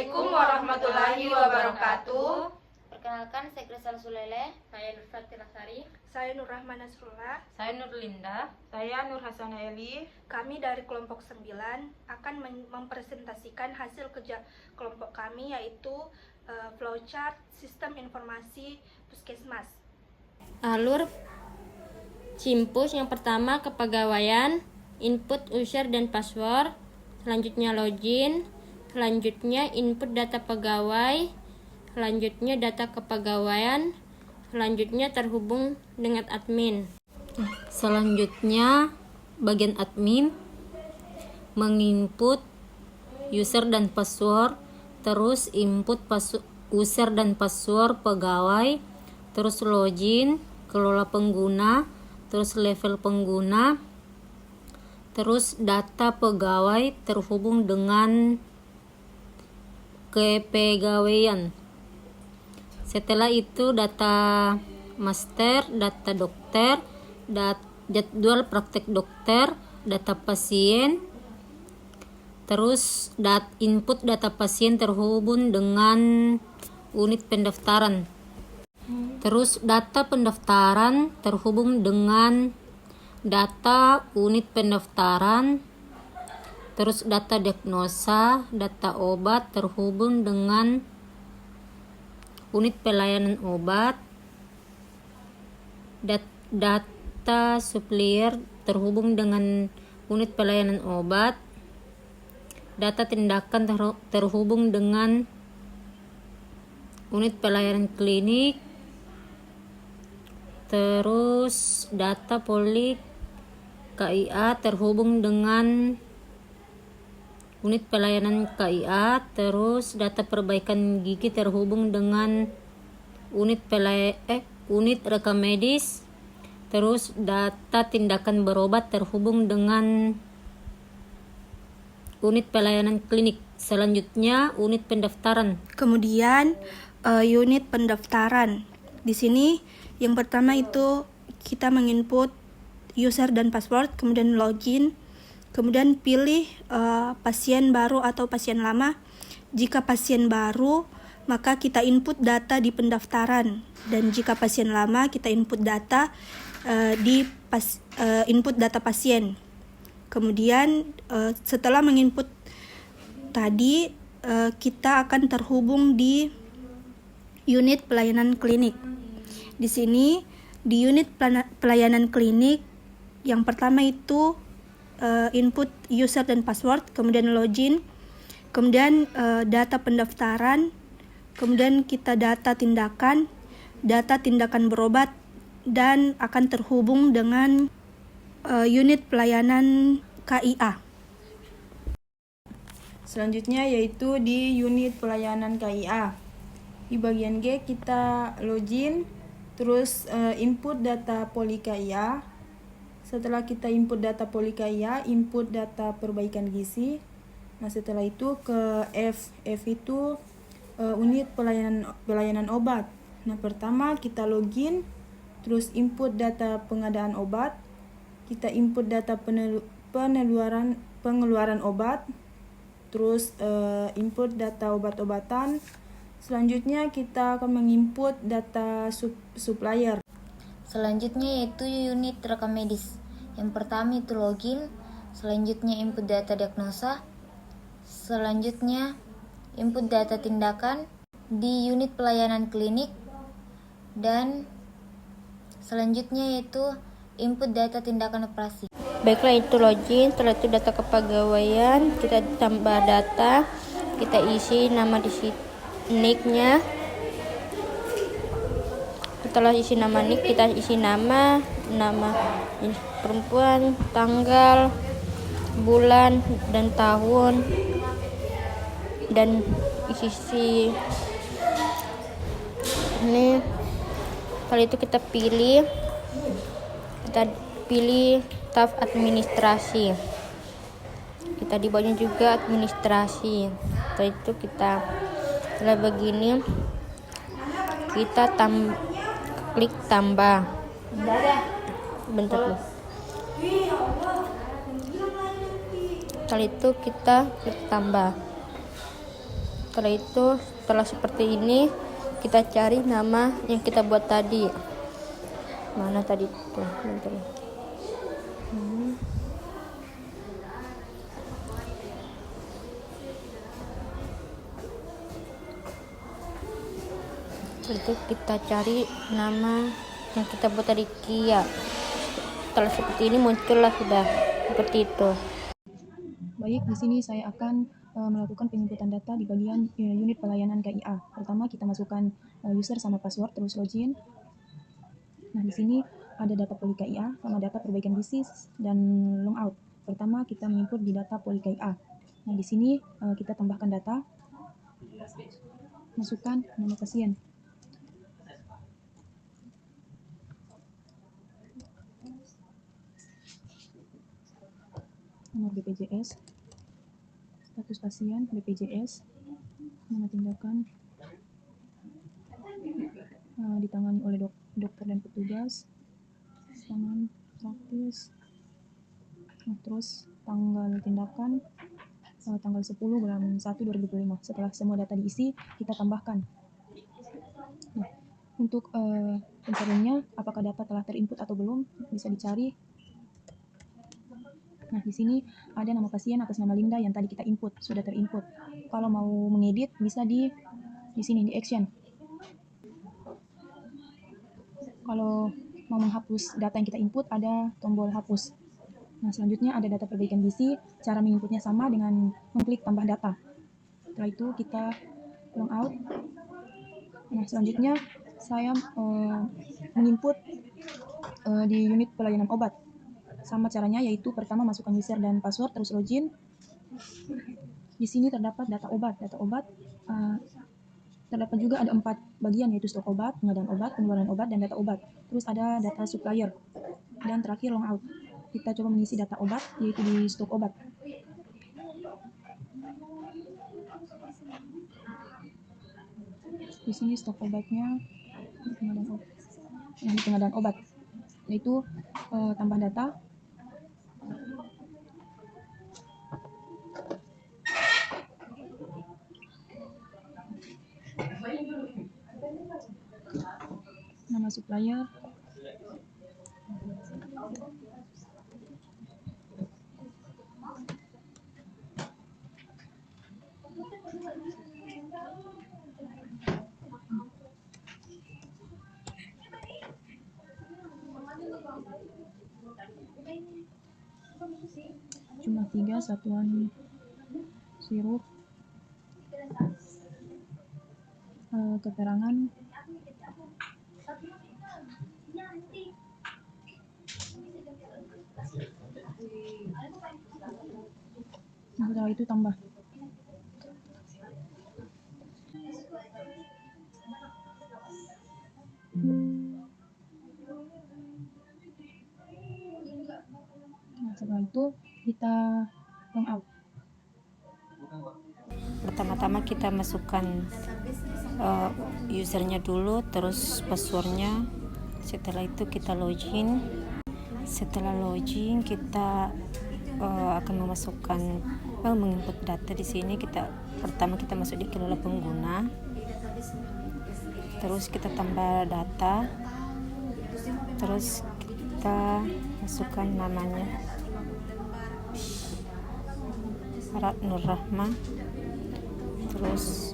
Assalamualaikum warahmatullahi wabarakatuh. Perkenalkan, saya Kristal Sulele. Saya Nur Fatila Sari. Saya Nur Rahman Nasrullah. Saya Nur Linda. Saya Nur Hasan Eli. Kami dari kelompok 9 akan mempresentasikan hasil kerja kelompok kami, yaitu flowchart sistem informasi puskesmas. Alur Cimpus yang pertama kepegawaian, input user dan password, selanjutnya login, selanjutnya input data pegawai, selanjutnya data kepegawaian, selanjutnya terhubung dengan admin. Selanjutnya bagian admin menginput user dan password, terus input user dan password pegawai, terus login, kelola pengguna, terus level pengguna, terus data pegawai terhubung dengan kepegawaian. Setelah itu data master, data dokter, jadwal praktek dokter, data pasien, terus input data pasien terhubung dengan unit pendaftaran. Terus data pendaftaran terhubung dengan data unit pendaftaran. Terus data diagnosa, data obat terhubung dengan unit pelayanan obat. Data supplier terhubung dengan unit pelayanan obat. Data tindakan terhubung dengan unit pelayanan klinik. Terus data polik KIA terhubung dengan unit pelayanan KIA. Terus data perbaikan gigi terhubung dengan unit rekam medis. Terus data tindakan berobat terhubung dengan unit pelayanan klinik. Selanjutnya unit pendaftaran. Kemudian unit pendaftaran. Di sini yang pertama itu kita menginput user dan password, kemudian login, kemudian pilih pasien baru atau pasien lama. Jika pasien baru, maka kita input data di pendaftaran, dan jika pasien lama kita input data input data pasien. Kemudian setelah menginput tadi, kita akan terhubung di unit pelayanan klinik. Di sini di unit pelayanan klinik yang pertama itu input user dan password, kemudian login, kemudian data pendaftaran, kemudian kita data tindakan berobat, dan akan terhubung dengan unit pelayanan KIA. Selanjutnya yaitu di unit pelayanan KIA. Di bagian G kita login, terus input data poli KIA. Setelah kita input data poli KIA, input data perbaikan gizi. Nah, setelah itu ke F itu unit pelayanan obat. Nah, pertama kita login, terus input data pengadaan obat, kita input data pengeluaran obat, terus input data obat-obatan. Selanjutnya kita akan menginput data supplier. Selanjutnya yaitu unit rekam medis. Yang pertama itu login, selanjutnya input data diagnosa, selanjutnya input data tindakan di unit pelayanan klinik, dan selanjutnya yaitu input data tindakan operasi. Baiklah, itu login. Setelah itu data kepegawaian, kita tambah data, kita isi nama di situ, nicknya. Setelah isi nama nick, kita isi nama perempuan, tanggal, bulan, dan tahun, dan isi ini. Kali itu kita pilih staf administrasi. Kita di bawahnya juga administrasi. Setelah itu setelah begini kita klik tambah. Bentar dulu. Setelah itu kita klik tambah. Setelah seperti ini, kita cari nama yang kita buat tadi. Mana tadi tuh? Bentar. Itu kita cari nama yang kita buat tadi, Kia. Setelah seperti ini muncullah sudah seperti itu. Baik, di sini saya akan melakukan penginputan data di bagian unit pelayanan KIA. Pertama kita masukkan user sama password, terus login. Nah, di sini ada data poli KIA sama data perbaikan bisnis dan logout. Pertama kita menginput di data poli KIA. Nah, di sini kita tambahkan data, masukkan nama pasien. Nomor BPJS, status pasien BPJS, nama tindakan ditangani oleh dokter dan petugas, tangan praktis. Nah, terus tanggal tindakan tanggal 10 bulan 1 2025. Setelah semua data diisi, kita tambahkan. Nah, untuk pencariannya apakah data telah terinput atau belum, bisa dicari. Nah, di sini ada nama pasien atas nama Linda yang tadi kita input, sudah terinput. Kalau mau mengedit bisa di sini di action. Kalau mau menghapus data yang kita input ada tombol hapus. Nah, selanjutnya ada data perbaikan gizi, cara menginputnya sama dengan mengklik tambah data. Setelah itu kita log out. Nah, selanjutnya saya menginput di unit pelayanan obat. Sama caranya, yaitu pertama masukkan user dan password, terus login. Di sini terdapat data obat. Terdapat juga ada 4 bagian, yaitu stok obat, pengadaan obat, pengeluaran obat, dan data obat. Terus ada data supplier. Dan terakhir long out. Kita coba mengisi data obat, yaitu di stok obat. Di sini stok obatnya, di pengadaan obat, yaitu tambah data. Nama supplier, jumlah 3 satuan sirup, keterangan, setelah itu tambah. Nah, setelah itu kita log out. Pertama-tama kita masukkan usernya dulu, terus passwordnya. Setelah itu kita login. Setelah login kita akan memasukkan menginput data. Di sini pertama kita masuk di kelola pengguna, terus kita tambah data, terus kita masukkan namanya Nur Rahma, terus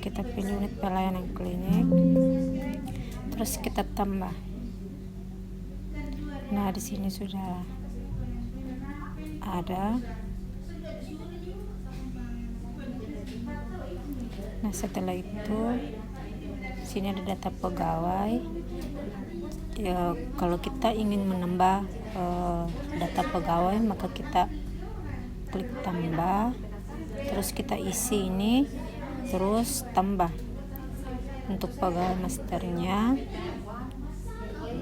kita pilih unit pelayanan klinik, terus kita tambah. Nah, di sini sudah ada. Nah, setelah itu sini ada data pegawai. Ya, kalau kita ingin menambah data pegawai, maka kita klik tambah, terus kita isi ini, terus tambah. Untuk pegawai masternya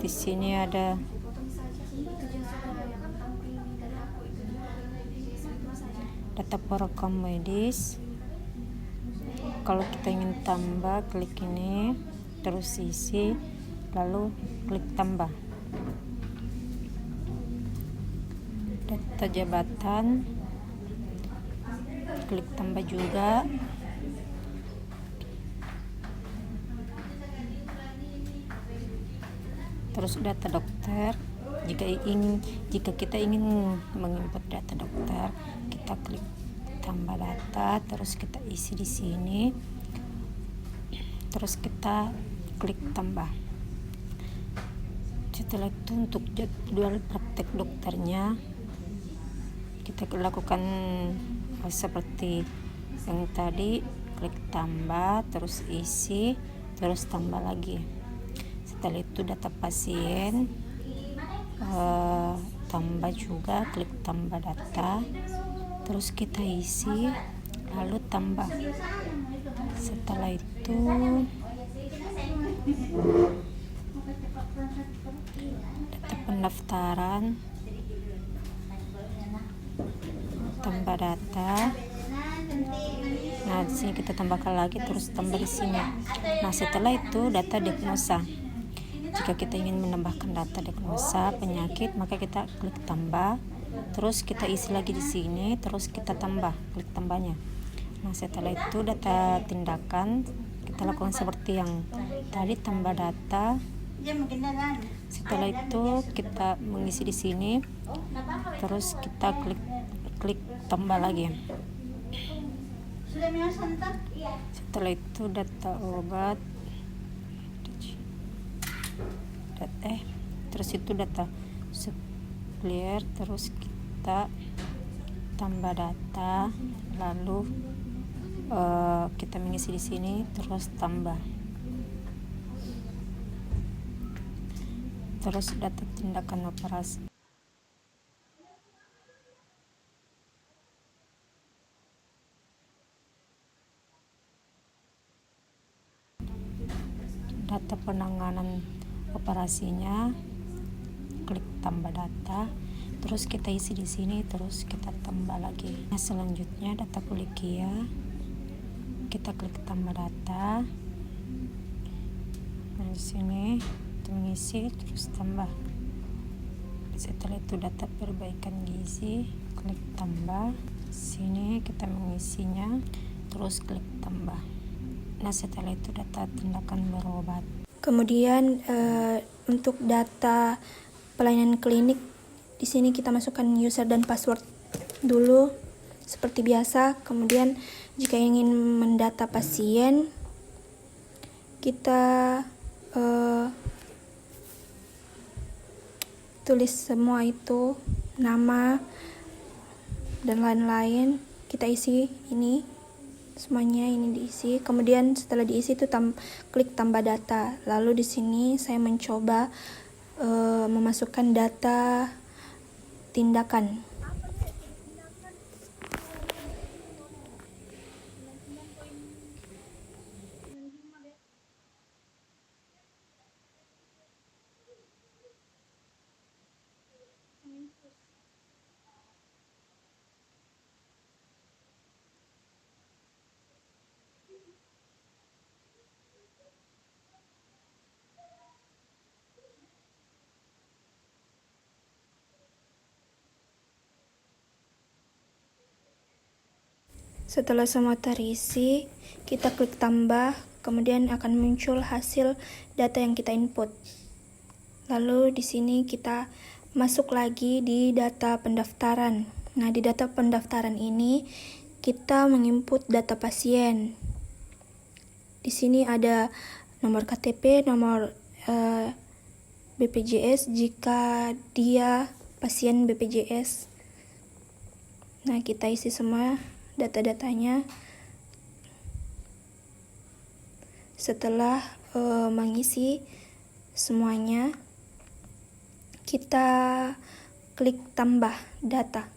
di sini ada data perekam medis. Kalau kita ingin tambah, klik ini, terus isi, lalu klik tambah. Data jabatan, klik tambah juga. Terus data dokter, jika kita ingin menginput data dokter, kita klik tambah data, terus kita isi di sini, terus kita klik tambah. Setelah itu untuk jadwal praktek dokternya kita lakukan seperti yang tadi, klik tambah, terus isi, terus tambah lagi. Setelah itu data pasien, tambah juga, klik tambah data, terus kita isi, lalu tambah. Setelah itu data pendaftaran, tambah data. Nah, di sini kita tambahkan lagi, terus tambah di sini. Nah, setelah itu data diagnosa. Jika kita ingin menambahkan data diagnosa penyakit, maka kita klik tambah, terus kita isi lagi di sini, terus kita tambah, klik tambahnya. Nah, setelah itu data tindakan kita lakukan seperti yang tadi, tambah data. Setelah itu kita mengisi di sini, terus kita klik tambah lagi. Setelah itu data obat, terus itu data supplier, terus kita tambah data, lalu kita mengisi di sini, terus tambah. Terus data tindakan operasi. Data penanganan operasinya, klik tambah data, terus kita isi di sini, terus kita tambah lagi. Nah, selanjutnya data polikia, kita klik tambah data. Nah, di sini kita mengisi, terus tambah. Setelah itu data perbaikan gizi, klik tambah. Sini kita mengisinya, terus klik tambah. Nah, setelah itu data tindakan berobat. Kemudian untuk data pelayanan klinik, di sini kita masukkan user dan password dulu seperti biasa. Kemudian jika ingin mendata pasien, kita tulis semua itu, nama dan lain-lain, kita isi ini. Semuanya ini diisi. Kemudian setelah diisi itu klik tambah data. Lalu di sini saya mencoba memasukkan data tindakan. Setelah semua terisi, kita klik tambah, kemudian akan muncul hasil data yang kita input. Lalu di sini kita masuk lagi di data pendaftaran. Nah, di data pendaftaran ini kita menginput data pasien. Di sini ada nomor KTP, nomor BPJS jika dia pasien BPJS. Nah, kita isi semua data-datanya. Setelah mengisi semuanya, kita klik tambah data.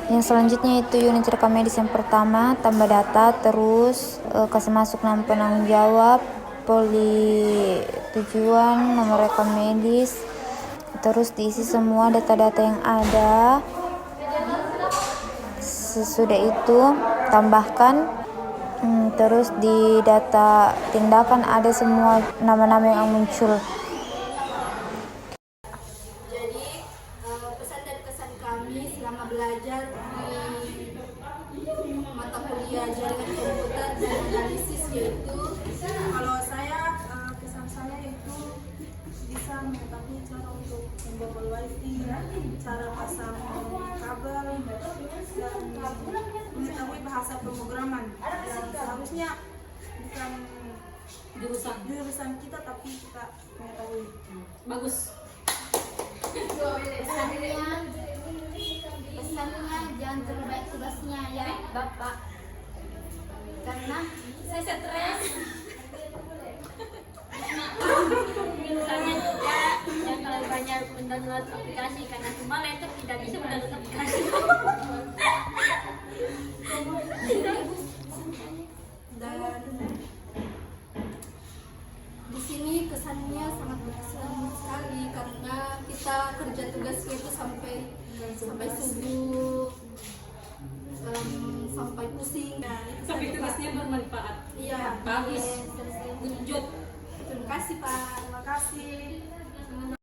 Yang selanjutnya itu unit rekam medis yang pertama, tambah data, terus kasih masuk nama penanggung jawab, poli tujuan, nomor rekam medis, terus diisi semua data-data yang ada. sesudah itu tambahkan. Terus di data tindakan ada semua nama-nama yang muncul. Jadi pesan dan kesan kami selama belajar di mata kuliah jaringan komputer dan analisis yaitu, kalau saya kesan saya itu bisa mengetahui cara untuk membobol wifi, cara pasang kabel, dan mengetahui bahasa pemrograman yang seharusnya bukan jurusan kita tapi kita mengetahui. Bagus. Pesannya jangan terlalu banyak tugasnya ya Bapak, karena saya stres. Misalnya juga jangan terlalu banyak mendownload aplikasi karena semua laptop tidak bisa mendownload aplikasi. Dan di sini kesannya sangat berkesan sekali karena kita kerja tugasnya itu sampai subuh, sampai pusing. Tapi tugasnya bermanfaat. Iya, Bagus. selesai. Lanjut. Terima kasih Pak. Terima kasih.